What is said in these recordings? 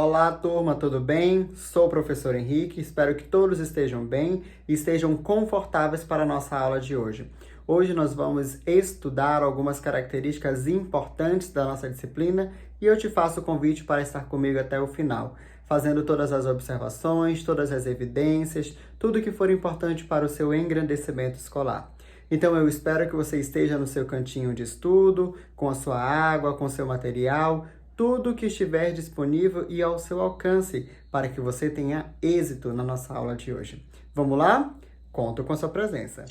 Olá, turma, tudo bem? Sou o professor Henrique, espero que todos estejam bem e estejam confortáveis para a nossa aula de hoje. Hoje nós vamos estudar algumas características importantes da nossa disciplina e eu te faço o convite para estar comigo até o final, fazendo todas as observações, todas as evidências, tudo que for importante para o seu engrandecimento escolar. Então eu espero que você esteja no seu cantinho de estudo, com a sua água, com o seu material, tudo que estiver disponível e ao seu alcance para que você tenha êxito na nossa aula de hoje. Vamos lá? Conto com a sua presença.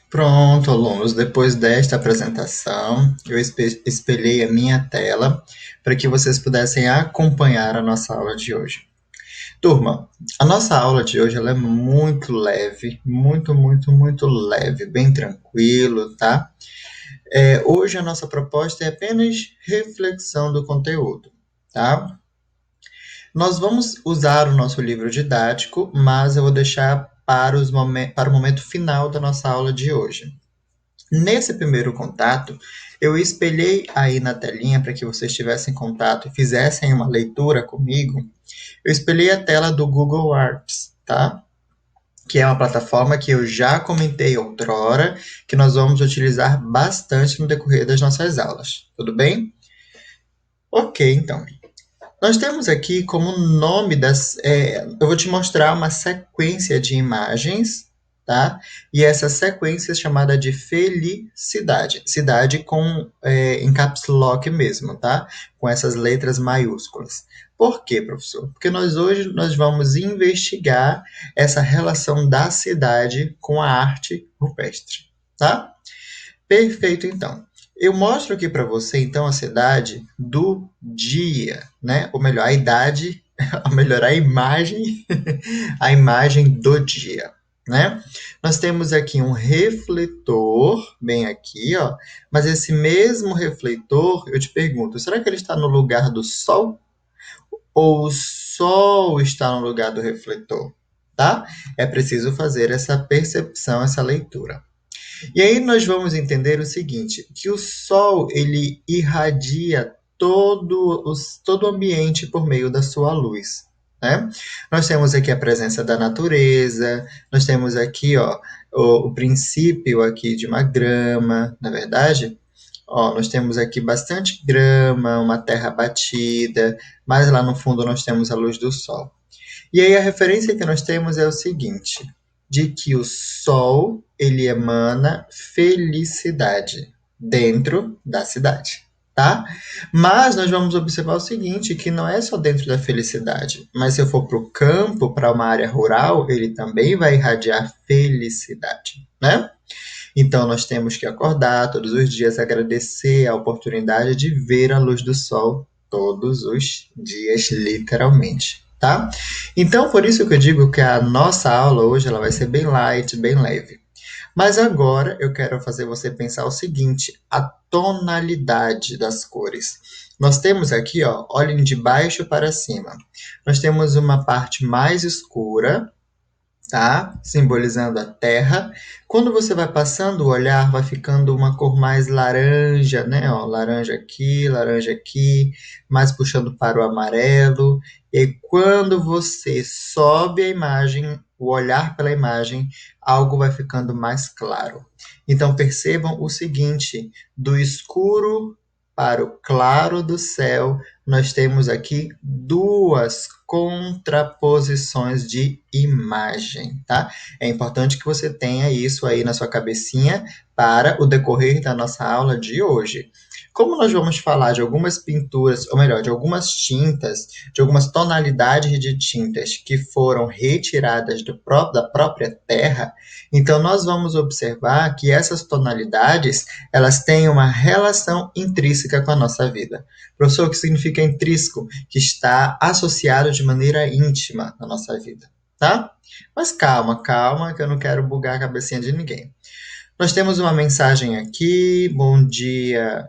Pronto, alunos, depois desta apresentação, eu espelhei a minha tela para que vocês pudessem acompanhar a nossa aula de hoje. Turma, a nossa aula de hoje ela é muito leve, muito leve, bem tranquilo, tá? Hoje a nossa proposta é apenas reflexão do conteúdo, tá? Nós vamos usar o nosso livro didático, mas eu vou deixar para o momento final da nossa aula de hoje. Nesse primeiro contato, eu espelhei aí na telinha para que vocês tivessem contato e fizessem uma leitura comigo. Eu espelhei a tela do Google Arts, tá? Que é uma plataforma que eu já comentei outrora, que nós vamos utilizar bastante no decorrer das nossas aulas. Tudo bem? Ok, então. Nós temos aqui como nome eu vou te mostrar uma sequência de imagens, tá? E essa sequência é chamada de felicidade. Cidade em caps lock mesmo, tá? Com essas letras maiúsculas. Por quê, professor? Porque hoje nós vamos investigar essa relação da cidade com a arte rupestre, tá? Perfeito, então. Eu mostro aqui para você, então, a cidade do dia, né? Ou melhor, a idade, ou melhor, a imagem, a imagem do dia, né? Nós temos aqui um refletor, bem aqui, ó. Mas esse mesmo refletor, eu te pergunto, será que ele está no lugar do sol? Ou o sol está no lugar do refletor? Tá? É preciso fazer essa percepção, essa leitura. E aí nós vamos entender o seguinte, que o Sol ele irradia todo o ambiente por meio da sua luz. Né? Nós temos aqui a presença da natureza, nós temos aqui ó, o princípio aqui de uma grama, na verdade, ó, nós temos aqui bastante grama, uma terra batida, mas lá no fundo nós temos a luz do sol. E aí a referência que nós temos é o seguinte, de que o sol ele emana felicidade dentro da cidade, tá? Mas nós vamos observar o seguinte, que não é só dentro da felicidade, mas se eu for para o campo, para uma área rural, ele também vai irradiar felicidade, né? Então nós temos que acordar todos os dias, agradecer a oportunidade de ver a luz do sol todos os dias, literalmente, tá? Então por isso que eu digo que a nossa aula hoje ela vai ser bem light, bem leve. Mas agora eu quero fazer você pensar o seguinte, a tonalidade das cores. Nós temos aqui, ó, olhem de baixo para cima. Nós temos uma parte mais escura, tá? Simbolizando a terra. Quando você vai passando o olhar, vai ficando uma cor mais laranja, né? Ó, laranja aqui, mais puxando para o amarelo. E quando você sobe a imagem, o olhar pela imagem, algo vai ficando mais claro. Então percebam o seguinte, do escuro para o claro do céu, nós temos aqui duas contraposições de imagem, tá? É importante que você tenha isso aí na sua cabecinha para o decorrer da nossa aula de hoje. Como nós vamos falar de algumas pinturas, ou melhor, de algumas tintas, de algumas tonalidades de tintas que foram retiradas da própria terra, então nós vamos observar que essas tonalidades, elas têm uma relação intrínseca com a nossa vida. Professor, o que significa intrínseco? Que está associado de maneira íntima na nossa vida, tá? Mas calma, calma, que eu não quero bugar a cabecinha de ninguém. Nós temos uma mensagem aqui, bom dia,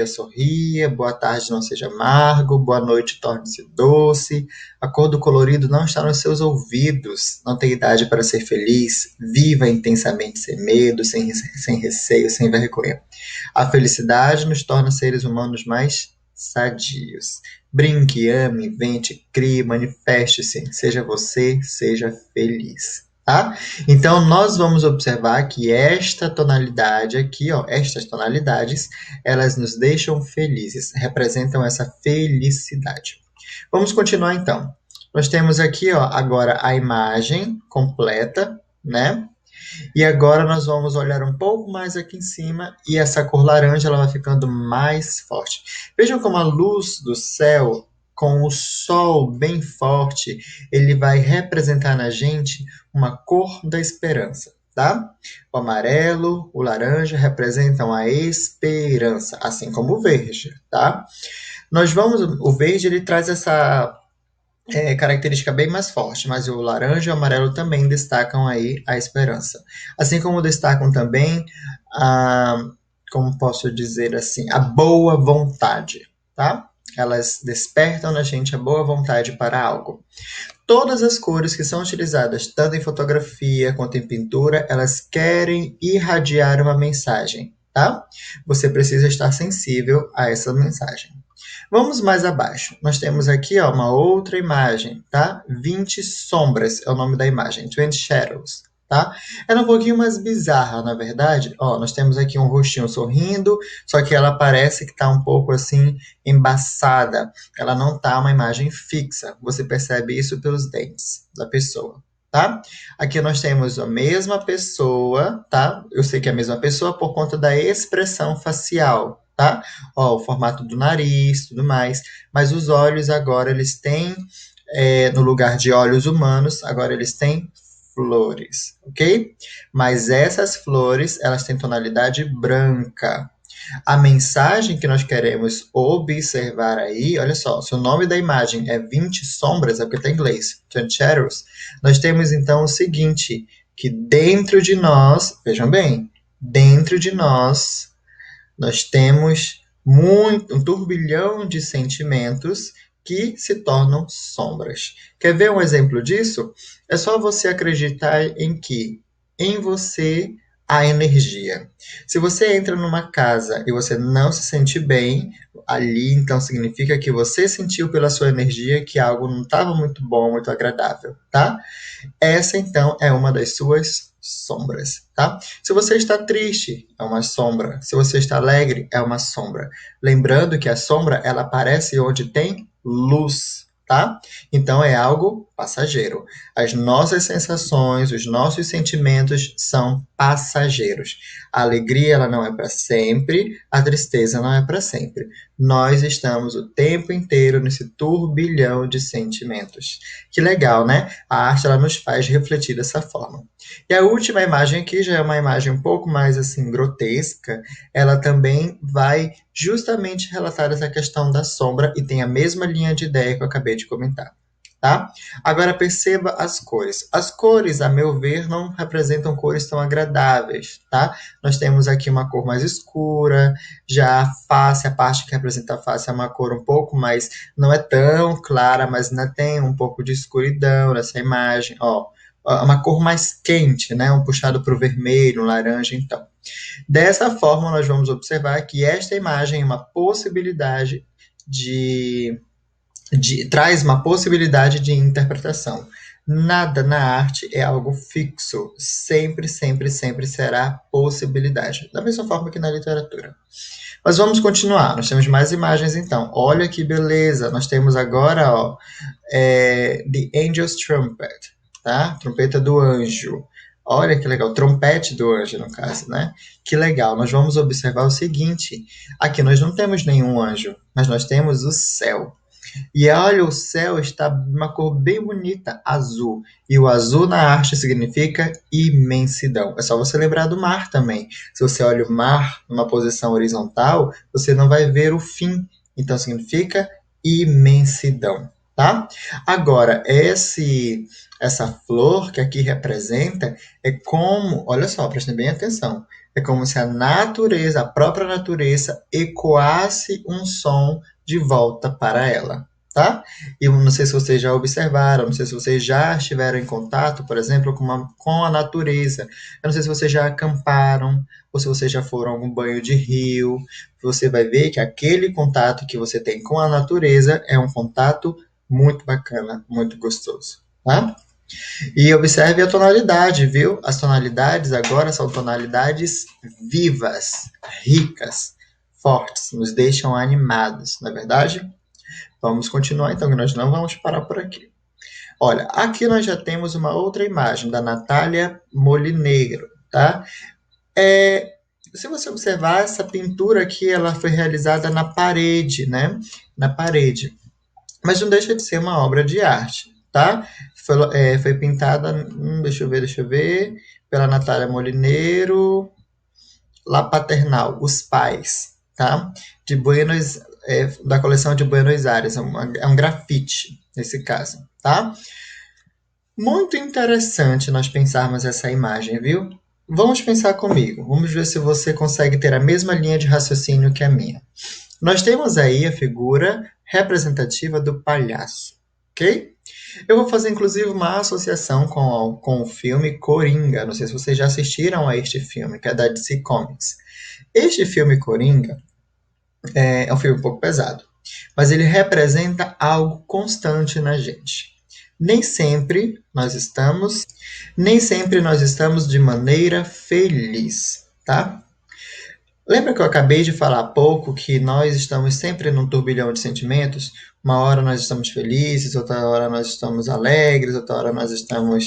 sorria, boa tarde, não seja amargo, boa noite, torne-se doce, a cor do colorido não está nos seus ouvidos, não tem idade para ser feliz, viva intensamente sem medo, sem receio, sem vergonha. A felicidade nos torna seres humanos mais sadios. Brinque, ame, invente, crie, manifeste-se. Seja você, seja feliz. Tá? Então, nós vamos observar que esta tonalidade aqui, ó, estas tonalidades, elas nos deixam felizes, representam essa felicidade. Vamos continuar então. Nós temos aqui, ó, agora a imagem completa, né? E agora nós vamos olhar um pouco mais aqui em cima e essa cor laranja ela vai ficando mais forte. Vejam como a luz do céu com o sol bem forte, ele vai representar na gente uma cor da esperança, tá? O amarelo, o laranja representam a esperança, assim como o verde, tá? O verde ele traz essa característica bem mais forte, mas o laranja e o amarelo também destacam aí a esperança. Assim como destacam também a, como posso dizer assim, a boa vontade, tá? Elas despertam na gente a boa vontade para algo. Todas as cores que são utilizadas, tanto em fotografia quanto em pintura, elas querem irradiar uma mensagem, tá? Você precisa estar sensível a essa mensagem. Vamos mais abaixo. Nós temos aqui ó, uma outra imagem, tá? 20 sombras é o nome da imagem, 20 shadows, tá? Ela é um pouquinho mais bizarra, na verdade. Ó, nós temos aqui um rostinho sorrindo, só que ela parece que está um pouco assim embaçada. Ela não tá uma imagem fixa. Você percebe isso pelos dentes da pessoa. Tá? Aqui nós temos a mesma pessoa, tá? Eu sei que é a mesma pessoa por conta da expressão facial, tá? Ó, o formato do nariz, tudo mais. Mas os olhos agora eles têm, no lugar de olhos humanos, agora eles têm flores, ok? Mas essas flores elas têm tonalidade branca. A mensagem que nós queremos observar aí, olha só, se o nome da imagem é 20 sombras, é porque está em inglês, 20 shadows, nós temos então o seguinte, que dentro de nós, vejam bem, dentro de nós temos um turbilhão de sentimentos que se tornam sombras. Quer ver um exemplo disso? É só você acreditar em que em você há energia. Se você entra numa casa e você não se sente bem, ali então significa que você sentiu pela sua energia que algo não estava muito bom, muito agradável, tá? Essa então é uma das suas sombras, tá? Se você está triste, é uma sombra. Se você está alegre, é uma sombra. Lembrando que a sombra ela aparece onde tem luz, tá? Então é algo passageiro. As nossas sensações, os nossos sentimentos são passageiros. A alegria ela não é para sempre, a tristeza não é para sempre. Nós estamos o tempo inteiro nesse turbilhão de sentimentos. Que legal, né? A arte ela nos faz refletir dessa forma. E a última imagem aqui já é uma imagem um pouco mais assim grotesca. Ela também vai justamente relatar essa questão da sombra e tem a mesma linha de ideia que eu acabei de comentar. Tá? Agora perceba as cores. As cores, a meu ver, não representam cores tão agradáveis, tá? Nós temos aqui uma cor mais escura, já a face, a parte que representa a face é uma cor um pouco mais, não é tão clara, mas ainda tem um pouco de escuridão nessa imagem, ó. Uma cor mais quente, né? Um puxado para o vermelho, um laranja, então. Dessa forma, nós vamos observar que esta imagem é uma possibilidade traz uma possibilidade de interpretação. Nada na arte é algo fixo. Sempre, sempre, sempre será possibilidade. Da mesma forma que na literatura. Mas vamos continuar. Nós temos mais imagens então. Olha que beleza. Nós temos agora, ó, The Angel's Trumpet, tá? Trompeta do anjo. Olha que legal. Trompete do anjo, no caso, né? Que legal. Nós vamos observar o seguinte. Aqui nós não temos nenhum anjo, mas nós temos o céu. E olha, o céu está uma cor bem bonita, azul. E o azul na arte significa imensidão. É só você lembrar do mar também. Se você olha o mar numa posição horizontal, você não vai ver o fim. Então significa imensidão, tá? Agora, essa flor que aqui representa é como, olha só, prestem bem atenção. É como se a natureza, a própria natureza, ecoasse um som de volta para ela. tá? E eu não sei se vocês já observaram, não sei se vocês já estiveram em contato, por exemplo, com a natureza. Eu não sei se vocês já acamparam, ou se vocês já foram a algum banho de rio. Você vai ver que aquele contato que você tem com a natureza é um contato muito bacana, muito gostoso, tá? E observe a tonalidade, viu? As tonalidades agora são tonalidades vivas, ricas, fortes, nos deixam animados, não é verdade? Vamos continuar então, que nós não vamos parar por aqui. Olha, aqui nós já temos uma outra imagem da Natália Molineiro, tá? Se você observar, essa pintura aqui, ela foi realizada na parede, né? Na parede. Mas não deixa de ser uma obra de arte, tá? Foi pintada, deixa eu ver, pela Natália Molineiro, La Paternal, Os Pais, tá? De Buenos, da coleção de Buenos Aires, é um grafite, nesse caso, tá? Muito interessante nós pensarmos essa imagem, viu? Vamos pensar comigo, vamos ver se você consegue ter a mesma linha de raciocínio que a minha. Nós temos aí a figura representativa do palhaço, ok? Eu vou fazer inclusive uma associação com o filme Coringa. Não sei se vocês já assistiram a este filme, que é da DC Comics. Este filme Coringa é um filme um pouco pesado, mas ele representa algo constante na gente. Nem sempre nós estamos, nem sempre nós estamos de maneira feliz, tá? Lembra que eu acabei de falar há pouco que nós estamos sempre num turbilhão de sentimentos? Uma hora nós estamos felizes, outra hora nós estamos alegres, outra hora nós estamos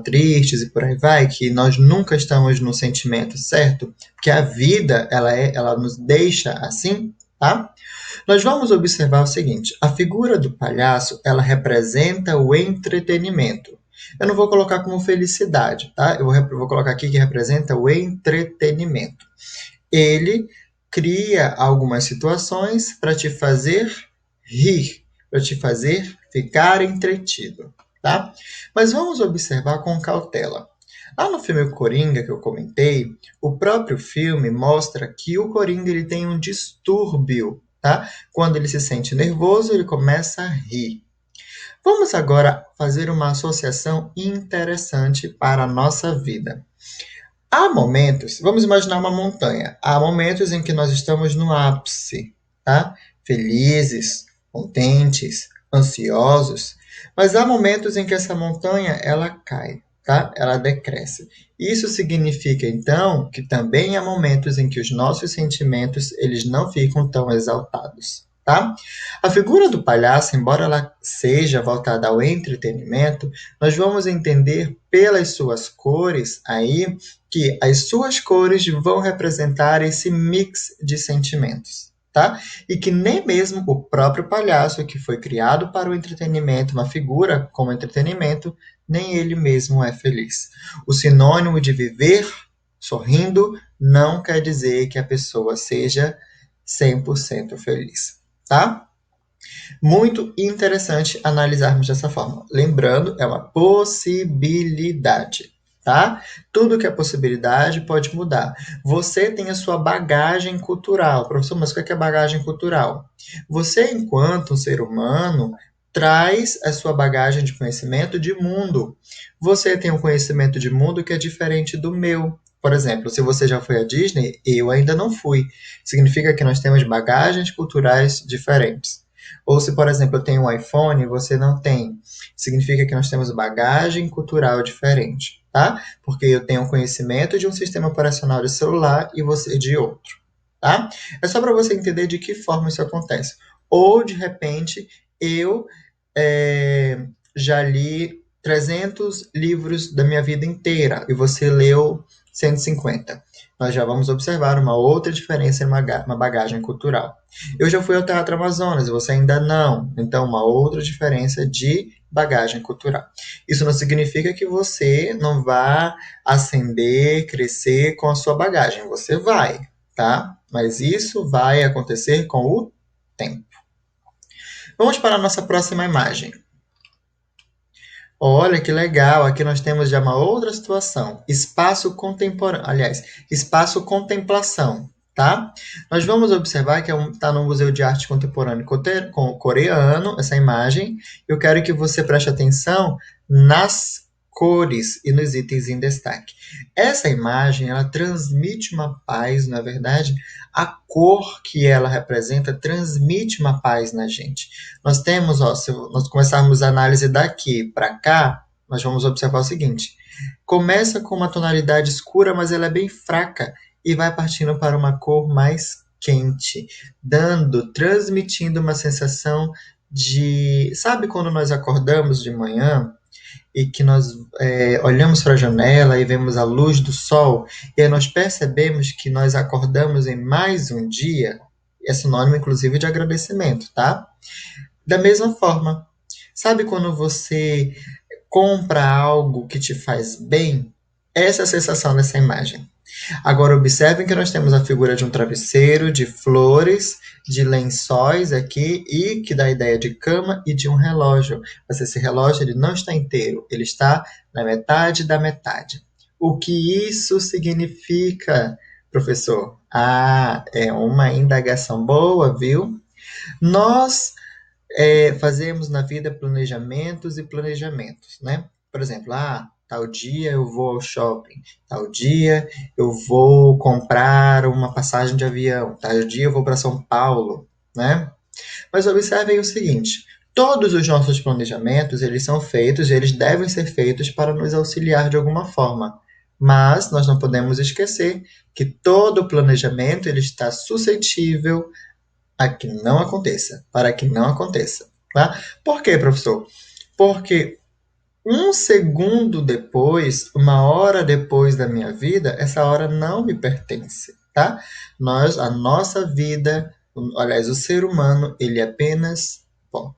tristes e por aí vai, que nós nunca estamos no sentimento certo, porque a vida ela nos deixa assim, tá? Nós vamos observar o seguinte: a figura do palhaço ela representa o entretenimento. Eu não vou colocar como felicidade, tá? Eu vou colocar aqui que representa o entretenimento. Ele cria algumas situações para te fazer rir, para te fazer ficar entretido, tá? Mas vamos observar com cautela. Lá no filme Coringa que eu comentei, o próprio filme mostra que o Coringa ele tem um distúrbio, tá? Quando ele se sente nervoso, ele começa a rir. Vamos agora fazer uma associação interessante para a nossa vida. Há momentos, vamos imaginar uma montanha. Há momentos em que nós estamos no ápice, tá? Felizes, contentes, ansiosos, mas há momentos em que essa montanha ela cai, tá? Ela decresce. Isso significa então que também há momentos em que os nossos sentimentos eles não ficam tão exaltados. Tá? A figura do palhaço, embora ela seja voltada ao entretenimento, nós vamos entender pelas suas cores aí que as suas cores vão representar esse mix de sentimentos, tá? E que nem mesmo o próprio palhaço, que foi criado para o entretenimento, uma figura como entretenimento, nem ele mesmo é feliz. O sinônimo de viver sorrindo não quer dizer que a pessoa seja 100% feliz, tá? Muito interessante analisarmos dessa forma. Lembrando, é uma possibilidade, tá? Tudo que é possibilidade pode mudar. Você tem a sua bagagem cultural. Professor, mas o que é bagagem cultural? Você, enquanto um ser humano, traz a sua bagagem de conhecimento de mundo. Você tem um conhecimento de mundo que é diferente do meu. Por exemplo, se você já foi à Disney, eu ainda não fui. Significa que nós temos bagagens culturais diferentes. Ou se, por exemplo, eu tenho um iPhone e você não tem, significa que nós temos bagagem cultural diferente, tá? Porque eu tenho conhecimento de um sistema operacional de celular e você de outro, tá? É só para você entender de que forma isso acontece. Ou, de repente, eu já li 300 livros da minha vida inteira e você leu 150. Nós já vamos observar uma outra diferença em uma bagagem cultural. Eu já fui ao Teatro Amazonas e você ainda não. Então, uma outra diferença de bagagem cultural. Isso não significa que você não vá ascender, crescer com a sua bagagem. Você vai, tá? Mas isso vai acontecer com o tempo. Vamos para a nossa próxima imagem. Olha que legal, aqui nós temos já uma outra situação. Espaço contemporâneo, aliás, espaço contemplação, tá? Nós vamos observar que está no Museu de Arte Contemporânea Coreano, essa imagem. Eu quero que você preste atenção nas cores e nos itens em destaque. Essa imagem, ela transmite uma paz, na verdade, a cor que ela representa transmite uma paz na gente. Nós temos, ó, se nós começarmos a análise daqui para cá, nós vamos observar o seguinte: começa com uma tonalidade escura, mas ela é bem fraca e vai partindo para uma cor mais quente, transmitindo uma sensação de, sabe quando nós acordamos de manhã e que nós olhamos para a janela e vemos a luz do sol, e aí nós percebemos que nós acordamos em mais um dia, é sinônimo inclusive de agradecimento, tá? Da mesma forma, sabe quando você compra algo que te faz bem? Essa é a sensação dessa imagem. Agora observem que nós temos a figura de um travesseiro, de flores, de lençóis aqui e que dá a ideia de cama e de um relógio. Mas esse relógio ele não está inteiro, ele está na metade da metade. O que isso significa, professor? Ah, é uma indagação boa, viu? Nós fazemos na vida planejamentos e planejamentos, né? Por exemplo, tal dia eu vou ao shopping, tal dia eu vou comprar uma passagem de avião, tal dia eu vou para São Paulo, né? Mas observem o seguinte: todos os nossos planejamentos, eles são feitos, eles devem ser feitos para nos auxiliar de alguma forma. Mas nós não podemos esquecer que todo planejamento ele está suscetível a que não aconteça, para que não aconteça, tá? Por quê, professor? Porque um segundo depois, uma hora depois da minha vida, essa hora não me pertence, tá? A nossa vida, aliás, o ser humano, ele é apenas pó,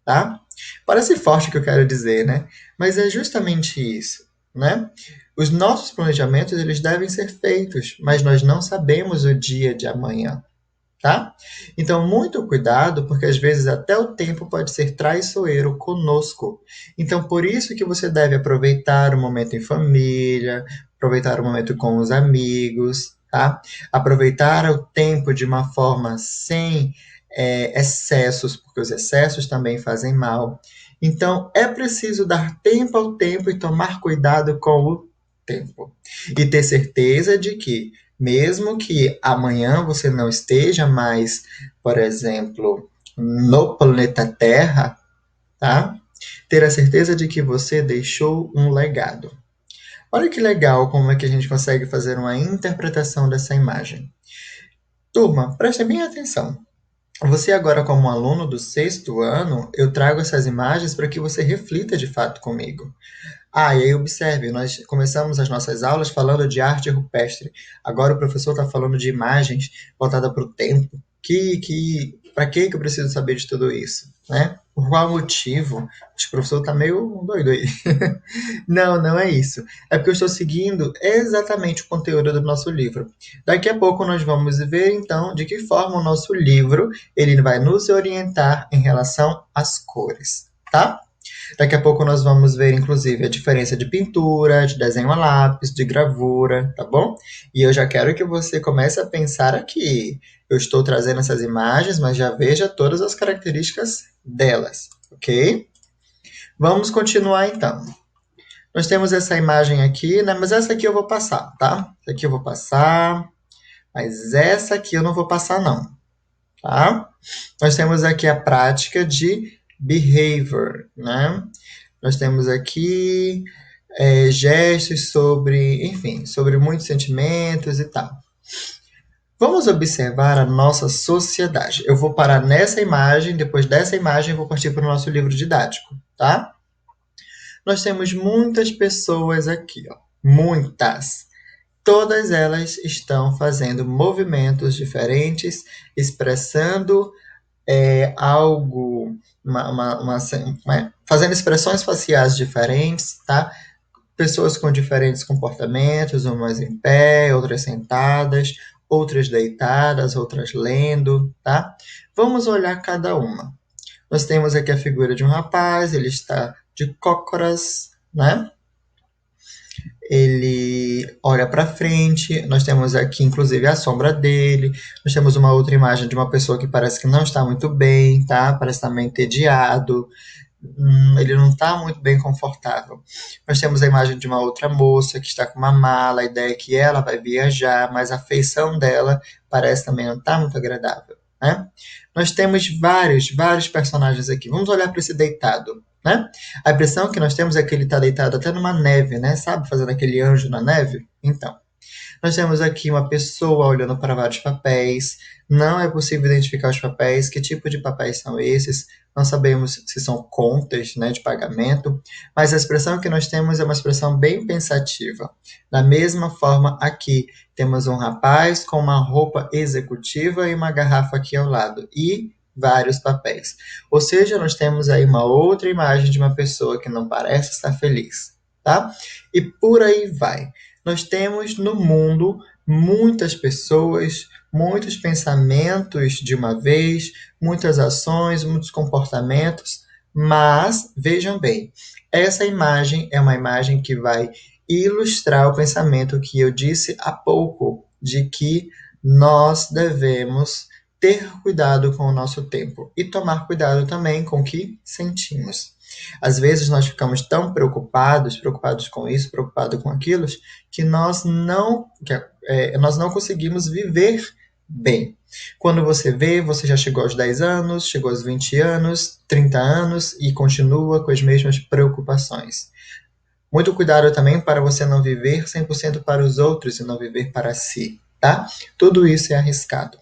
tá? Parece forte o que eu quero dizer, né? Mas é justamente isso, né? Os nossos planejamentos, eles devem ser feitos, mas nós não sabemos o dia de amanhã, tá? Então, muito cuidado, porque às vezes até o tempo pode ser traiçoeiro conosco. Então, por isso que você deve aproveitar o momento em família, aproveitar o momento com os amigos, tá? Aproveitar o tempo de uma forma sem excessos, porque os excessos também fazem mal. Então, é preciso dar tempo ao tempo e tomar cuidado com o tempo. E ter certeza de que mesmo que amanhã você não esteja mais, por exemplo, no planeta Terra, tá? Ter a certeza de que você deixou um legado. Olha que legal como é que a gente consegue fazer uma interpretação dessa imagem. Turma, preste bem atenção. Você agora, como aluno do sexto ano, eu trago essas imagens para que você reflita de fato comigo. E aí observe, nós começamos as nossas aulas falando de arte rupestre. Agora o professor está falando de imagens voltadas para o tempo. Para que eu preciso saber de tudo isso? Né? Por qual motivo? Acho que o professor está meio doido aí. Não, não é isso. É porque eu estou seguindo exatamente o conteúdo do nosso livro. Daqui a pouco nós vamos ver, então, de que forma o nosso livro ele vai nos orientar em relação às cores, tá? Daqui a pouco nós vamos ver, inclusive, a diferença de pintura, de desenho a lápis, de gravura, tá bom? E eu já quero que você comece a pensar aqui. Eu estou trazendo essas imagens, mas já veja todas as características delas, ok? Vamos continuar então. Nós temos essa imagem aqui, né? Mas essa aqui eu vou passar, tá? Essa aqui eu vou passar, mas essa aqui eu não vou passar não, tá? Nós temos aqui a prática de behavior, né? Nós temos aqui gestos sobre muitos sentimentos e tal. Vamos observar a nossa sociedade. Eu vou parar nessa imagem, depois dessa imagem eu vou partir para o nosso livro didático, tá? Nós temos muitas pessoas aqui, ó, muitas. Todas elas estão fazendo movimentos diferentes, expressando algo, fazendo expressões faciais diferentes, tá? Pessoas com diferentes comportamentos, umas em pé, outras sentadas, outras deitadas, outras lendo, tá? Vamos olhar cada uma. Nós temos aqui a figura de um rapaz, ele está de cócoras, né? ele olha para frente. Nós temos aqui, inclusive, a sombra dele. Nós temos uma outra imagem de uma pessoa que parece que não está muito bem, tá? Parece estar meio entediado. Ele não está muito bem confortável. Nós temos a imagem de uma outra moça que está com uma mala. A ideia é que ela vai viajar, mas a feição dela parece também não estar muito agradável, né? Nós temos vários personagens aqui. Vamos olhar para esse deitado, né? A impressão que nós temos é que ele está deitado até numa neve, né? Sabe, fazendo aquele anjo na neve? Então, nós temos aqui uma pessoa olhando para vários papéis. Não é possível identificar os papéis. Que tipo de papéis são esses? Não sabemos se são contas, né, de pagamento. Mas a expressão que nós temos é uma expressão bem pensativa. Da mesma forma, aqui temos um rapaz com uma roupa executiva e uma garrafa aqui ao lado. E vários papéis. Ou seja, nós temos aí uma outra imagem de uma pessoa que não parece estar feliz, tá? E por aí vai. Nós temos no mundo muitas pessoas, muitos pensamentos de uma vez, muitas ações, muitos comportamentos, mas vejam bem, essa imagem é uma imagem que vai ilustrar o pensamento que eu disse há pouco, de que nós devemos ter cuidado com o nosso tempo e tomar cuidado também com o que sentimos. Às vezes nós ficamos tão preocupados com isso, preocupados com aquilo, que nós não conseguimos viver bem. Quando você vê, você já chegou aos 10 anos, chegou aos 20 anos, 30 anos e continua com as mesmas preocupações. Muito cuidado também para você não viver 100% para os outros e não viver para si, tá? Tudo isso é arriscado.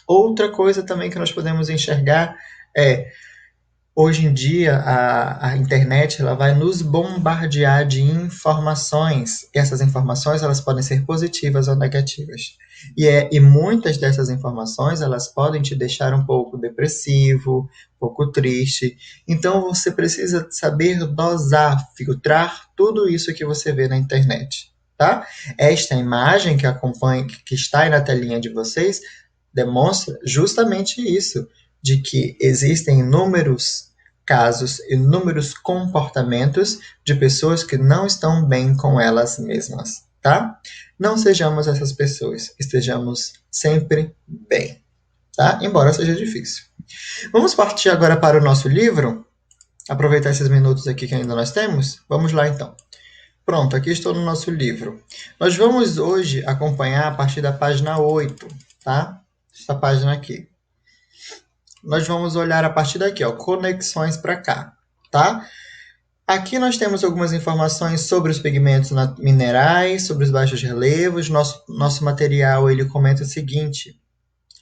Outra coisa também que nós podemos enxergar é, hoje em dia, a internet ela vai nos bombardear de informações. E essas informações elas podem ser positivas ou negativas. E muitas dessas informações elas podem te deixar um pouco depressivo, um pouco triste. Então você precisa saber dosar, filtrar tudo isso que você vê na internet. Tá? Esta imagem que acompanha, que está aí na telinha de vocês, demonstra justamente isso, de que existem inúmeros casos, inúmeros comportamentos de pessoas que não estão bem com elas mesmas, tá? Não sejamos essas pessoas, estejamos sempre bem, tá? Embora seja difícil. Vamos partir agora para o nosso livro? Aproveitar esses minutos aqui que ainda nós temos? Vamos lá então. Pronto, aqui estou no nosso livro. Nós vamos hoje acompanhar a partir da página 8, tá? Essa página aqui. Nós vamos olhar a partir daqui, ó, conexões para cá, tá? Aqui nós temos algumas informações sobre os pigmentos minerais, sobre os baixos relevos. Nosso material ele comenta o seguinte,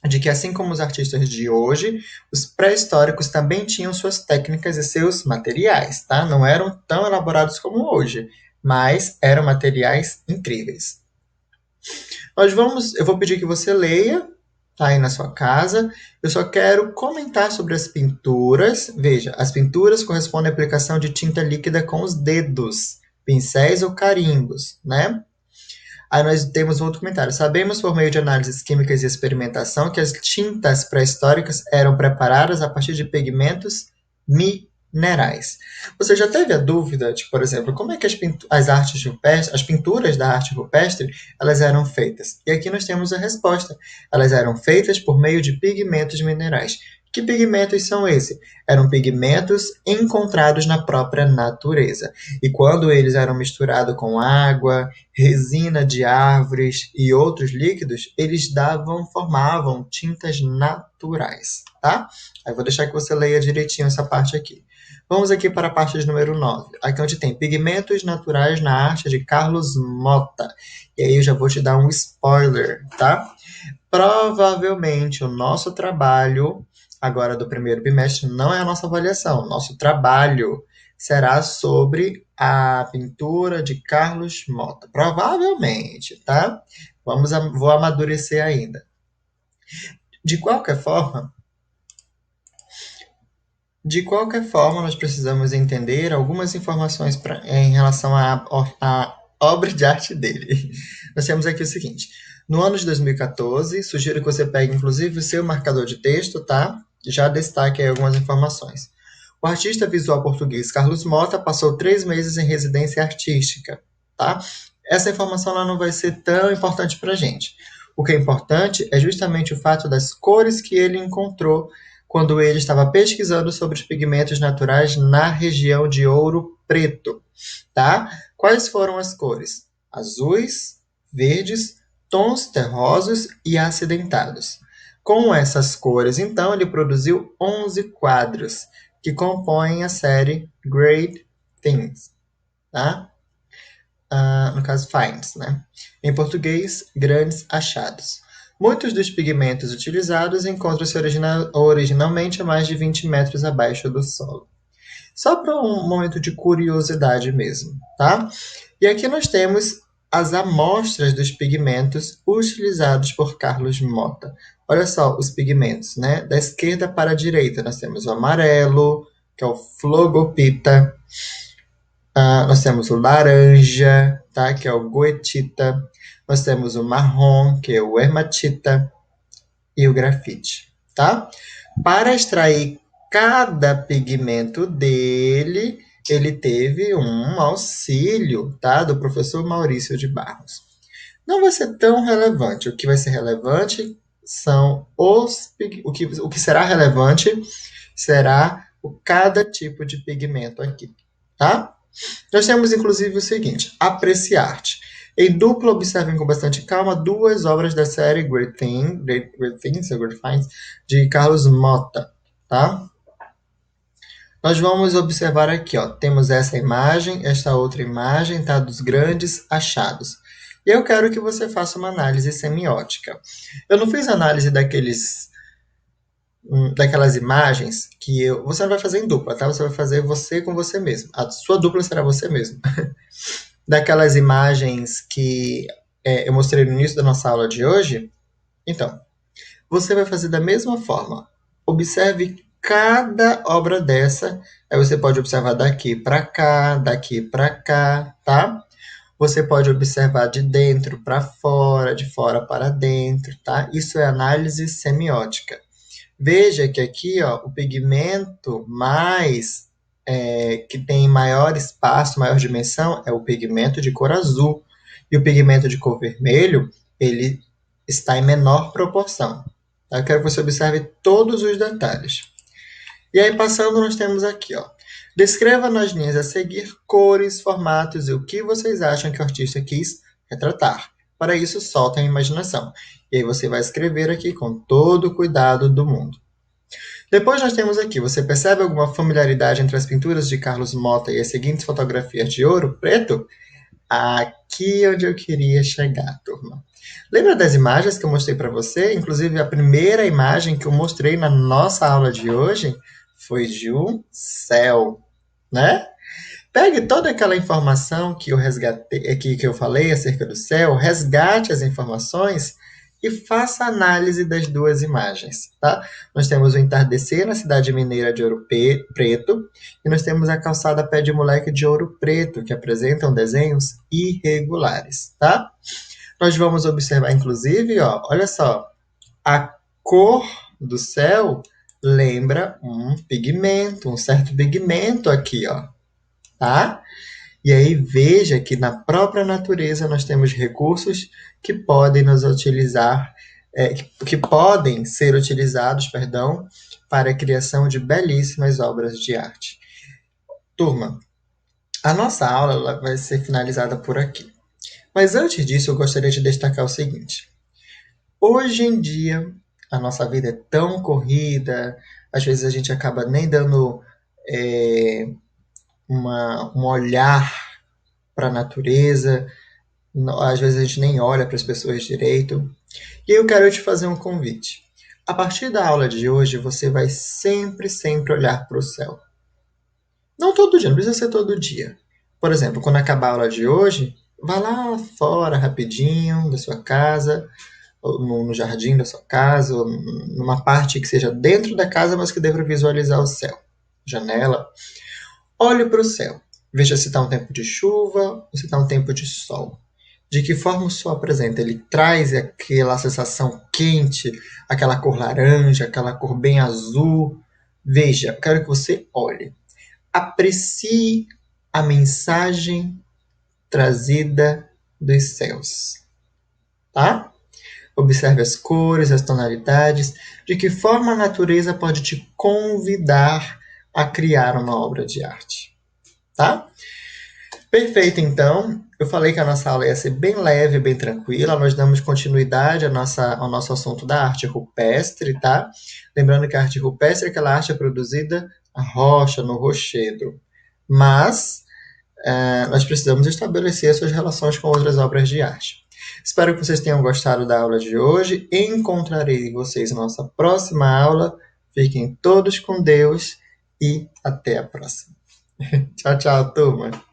de que assim como os artistas de hoje, os pré-históricos também tinham suas técnicas e seus materiais, tá? Não eram tão elaborados como hoje, mas eram materiais incríveis. Eu vou pedir que você leia, tá aí na sua casa. Eu só quero comentar sobre as pinturas. Veja, as pinturas correspondem à aplicação de tinta líquida com os dedos, pincéis ou carimbos, né? Aí nós temos um outro comentário. Sabemos por meio de análises químicas e experimentação que as tintas pré-históricas eram preparadas a partir de pigmentos minerais. Você já teve a dúvida de, por exemplo, como é que as pinturas da arte rupestre, elas eram feitas? E aqui nós temos a resposta. Elas eram feitas por meio de pigmentos minerais. Que pigmentos são esses? Eram pigmentos encontrados na própria natureza. E quando eles eram misturados com água, resina de árvores e outros líquidos, eles formavam tintas naturais, tá? Aí vou deixar que você leia direitinho essa parte aqui. Vamos aqui para a parte de número 9. Aqui onde tem pigmentos naturais na arte de Carlos Motta. E aí eu já vou te dar um spoiler, tá? Provavelmente o nosso trabalho agora do primeiro bimestre não é a nossa avaliação. Nosso trabalho será sobre a pintura de Carlos Motta. Provavelmente, tá? Vou amadurecer ainda. De qualquer forma, nós precisamos entender algumas informações em relação à obra de arte dele. Nós temos aqui o seguinte. No ano de 2014, sugiro que você pegue, inclusive, o seu marcador de texto, tá? Já destaque aí algumas informações. O artista visual português Carlos Motta passou 3 meses em residência artística, tá? Essa informação ela não vai ser tão importante para a gente. O que é importante é justamente o fato das cores que ele encontrou quando ele estava pesquisando sobre os pigmentos naturais na região de Ouro Preto, tá? Quais foram as cores? Azuis, verdes, tons terrosos e acidentados. Com essas cores, então, ele produziu 11 quadros que compõem a série Great Things, tá? No caso, finds, né? Em português, grandes achados. Muitos dos pigmentos utilizados encontram-se originalmente a mais de 20 metros abaixo do solo. Só para um momento de curiosidade mesmo, tá? E aqui nós temos as amostras dos pigmentos utilizados por Carlos Mota. Olha só os pigmentos, né? Da esquerda para a direita, nós temos o amarelo, que é o Flogopita. Nós temos o laranja, tá? Que é o Goethita. Nós temos o marrom, que é o Hematita. E o grafite, tá? Para extrair cada pigmento dele, ele teve um auxílio, tá? Do professor Maurício de Barros. Não vai ser tão relevante. O que vai ser relevante são o que será relevante será cada tipo de pigmento aqui, tá? Nós temos inclusive o seguinte: apreciar-te. Em dupla, observem com bastante calma duas obras da série Great Things, Great Finds, de Carlos Mota, tá? Nós vamos observar aqui, ó, temos essa imagem, esta outra imagem, tá? Dos grandes achados. E eu quero que você faça uma análise semiótica. Eu não fiz análise daquelas imagens você não vai fazer em dupla, tá? Você vai fazer você com você mesmo. A sua dupla será você mesmo. Daquelas imagens que eu mostrei no início da nossa aula de hoje. Então, você vai fazer da mesma forma. Observe cada obra dessa. Aí você pode observar daqui para cá, tá? Você pode observar de dentro para fora, de fora para dentro, tá? Isso é análise semiótica. Veja que aqui, ó, o pigmento que tem maior espaço, maior dimensão, é o pigmento de cor azul. E o pigmento de cor vermelho, ele está em menor proporção. Tá? Eu quero que você observe todos os detalhes. E aí, passando, nós temos aqui, ó. Descreva nas linhas a seguir cores, formatos e o que vocês acham que o artista quis retratar. Para isso, soltem a imaginação. E aí você vai escrever aqui com todo o cuidado do mundo. Depois nós temos aqui, você percebe alguma familiaridade entre as pinturas de Carlos Mota e as seguintes fotografias de Ouro Preto? Aqui é onde eu queria chegar, turma. Lembra das imagens que eu mostrei para você? Inclusive, a primeira imagem que eu mostrei na nossa aula de hoje foi de um céu, né? Pegue toda aquela informação que eu resgatei, que eu falei acerca do céu, resgate as informações e faça a análise das duas imagens, tá? Nós temos o entardecer na cidade mineira de Ouro Preto e nós temos a calçada Pé de Moleque de Ouro Preto, que apresentam desenhos irregulares, tá? Nós vamos observar, inclusive, ó, olha só, a cor do céu lembra um certo pigmento aqui, ó, tá? E aí veja que na própria natureza nós temos recursos que podem nos utilizar, que podem ser utilizados, perdão, para a criação de belíssimas obras de arte. Turma, a nossa aula ela vai ser finalizada por aqui. Mas antes disso, eu gostaria de destacar o seguinte. Hoje em dia, a nossa vida é tão corrida, às vezes a gente acaba nem dando um olhar para a natureza, às vezes a gente nem olha para as pessoas direito. E eu quero te fazer um convite. A partir da aula de hoje, você vai sempre, sempre olhar para o céu. Não todo dia, não precisa ser todo dia. Por exemplo, quando acabar a aula de hoje, vá lá fora rapidinho da sua casa, ou no jardim da sua casa, ou numa parte que seja dentro da casa, mas que dê para visualizar o céu. Janela. Olhe para o céu. Veja se está um tempo de chuva ou se está um tempo de sol. De que forma o sol apresenta? Ele traz aquela sensação quente, aquela cor laranja, aquela cor bem azul. Veja, eu quero que você olhe. Aprecie a mensagem trazida dos céus. Tá? Observe as cores, as tonalidades, de que forma a natureza pode te convidar a criar uma obra de arte. Tá? Perfeito, então. Eu falei que a nossa aula ia ser bem leve, bem tranquila. Nós damos continuidade ao nosso assunto da arte rupestre, tá? Lembrando que a arte rupestre é aquela arte produzida na rocha, no rochedo. Mas nós precisamos estabelecer suas relações com outras obras de arte. Espero que vocês tenham gostado da aula de hoje. Encontrarei vocês na nossa próxima aula. Fiquem todos com Deus e até a próxima. Tchau, tchau, turma.